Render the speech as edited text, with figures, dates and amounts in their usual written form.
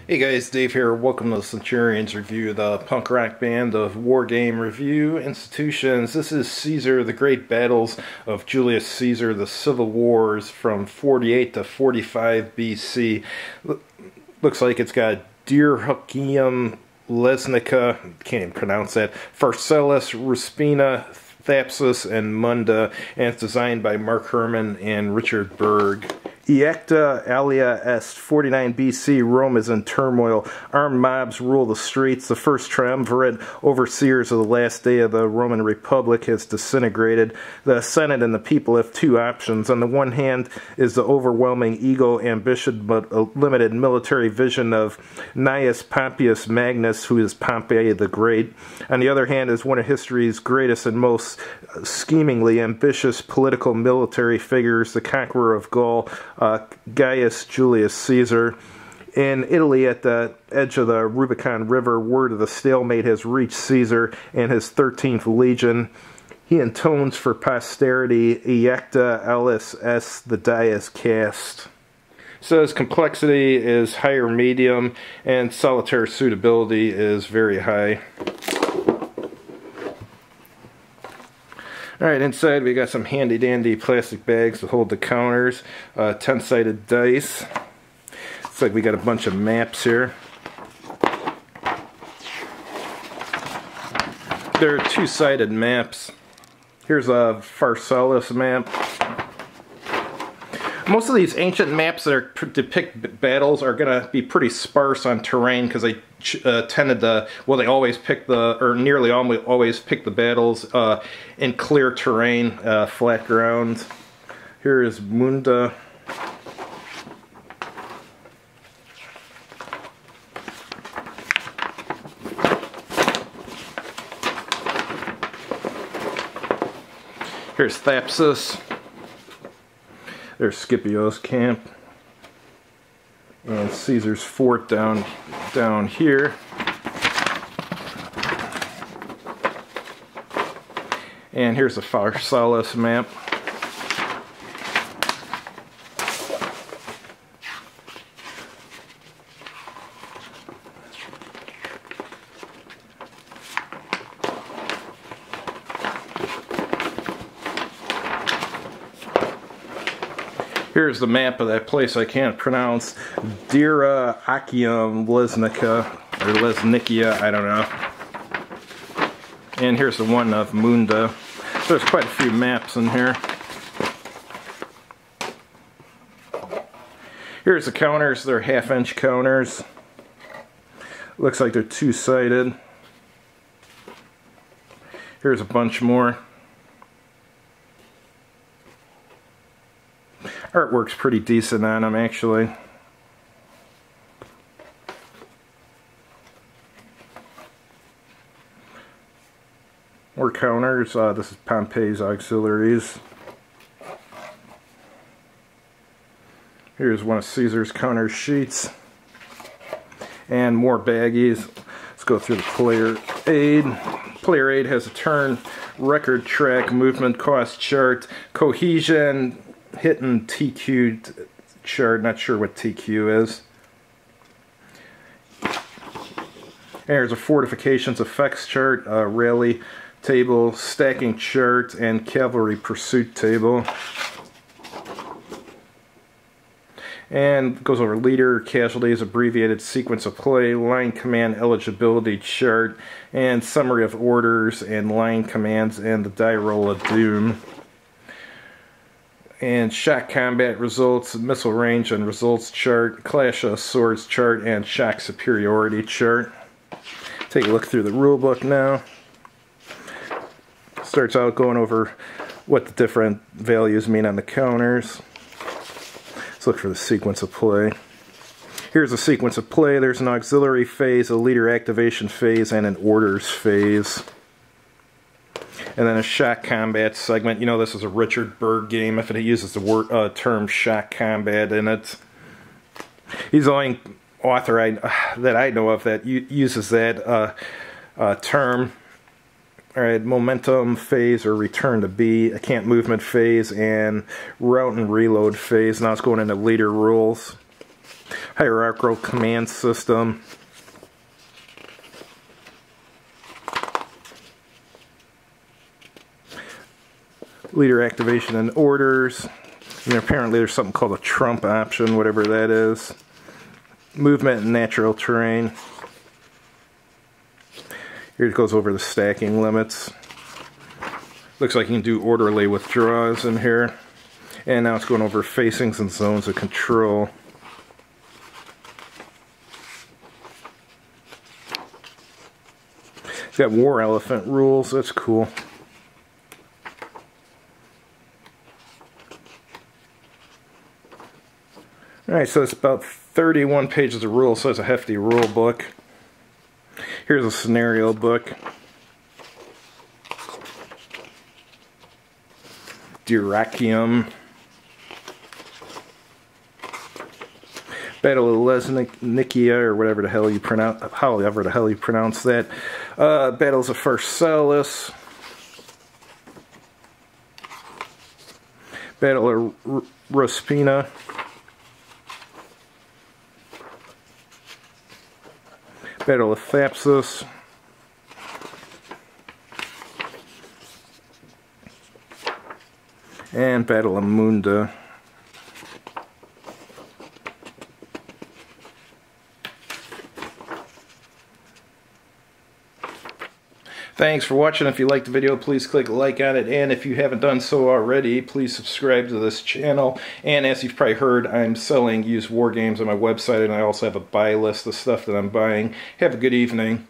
Hey guys, Dave here. Welcome to the Centurions Review, the punk rock band of war game review institutions. This is Caesar, the Great Battles of Julius Caesar, the Civil Wars from 48 to 45 BC. Looks like it's got Dirhicium, Lesnica, can't even pronounce that, Pharsalus, Ruspina, Thapsus, and Munda, and it's designed by Mark Herman and Richard Berg. Iacta alia est. 49 BC, Rome is in turmoil. Armed mobs rule the streets. The first triumvirate overseers of the last day of the Roman Republic has disintegrated. The Senate and the people have two options. On the one hand is the overwhelming ego, ambition, but a limited military vision of Gnaeus Pompeius Magnus, who is Pompey the Great. On the other hand is one of history's greatest and most schemingly ambitious political military figures, the conqueror of Gaul, Gaius Julius Caesar. In Italy, at the edge of the Rubicon River, word of the stalemate has reached Caesar and his 13th legion. He intones for posterity, Iacta alis est, the die is cast. Says complexity is higher medium and solitaire suitability is very high. Alright, inside we got some handy dandy plastic bags to hold the counters, 10-sided dice. Looks like we got a bunch of maps here. They're two-sided maps. Here's a Pharsalus map. Most of these ancient maps that depict battles are going to be pretty sparse on terrain because they tended to, well, they always pick the, or nearly always pick the battles in clear terrain, flat ground. Here is Munda. Here's Thapsus. There's Scipio's camp. And Caesar's fort down here. And here's a Pharsalus map. Here's the map of that place I can't pronounce. Dirhicium, Lesnica, or Lesnikia, I don't know. And here's the one of Munda. There's quite a few maps in here. Here's the counters. They're half-inch counters. Looks like they're two-sided. Here's a bunch more. Artwork's pretty decent on them, actually. More counters. This is Pompey's auxiliaries. Here's one of Caesar's counter sheets. And more baggies. Let's go through the player aid. Player aid has a turn, record track, movement, cost chart, cohesion, hitting TQ chart, not sure what TQ is. There's a fortifications effects chart, rally table, stacking chart, and cavalry pursuit table. And goes over leader, casualties, abbreviated sequence of play, line command eligibility chart, and summary of orders and line commands, and the die roll of doom. And shock combat results, missile range and results chart, clash of swords chart, and shock superiority chart. Take a look through the rulebook now. Starts out going over what the different values mean on the counters. Let's look for the sequence of play. Here's a sequence of play. There's an auxiliary phase, a leader activation phase, and an orders phase. And then a shock combat segment. You know, this is a Richard Berg game if it uses the word, term shock combat in it. He's the only author that I know of that uses that term. Alright, momentum phase or return to B, a camp movement phase, and route and reload phase. Now it's going into leader rules. hierarchical command system. Leader activation and orders. And apparently there's something called a trump option, whatever that is. Movement and natural terrain. Here it goes over the stacking limits. Looks like you can do orderly withdrawals in here. And now it's going over facings and zones of control. It's got war elephant rules, that's cool. Alright, so it's about 31 pages of rules, so it's a hefty rule book. Here's a scenario book. Dyrrachium. Battle of Lesnikia, or whatever the hell you pronounce, however the hell you pronounce that. Battles of Pharsalus. Battle of Ruspina. Battle of Thapsus. And Battle of Munda. Thanks for watching. If you liked the video, please click like on it, and if you haven't done so already, please subscribe to this channel. And as you've probably heard, I'm selling used war games on my website, and I also have a buy list of stuff that I'm buying. Have a good evening.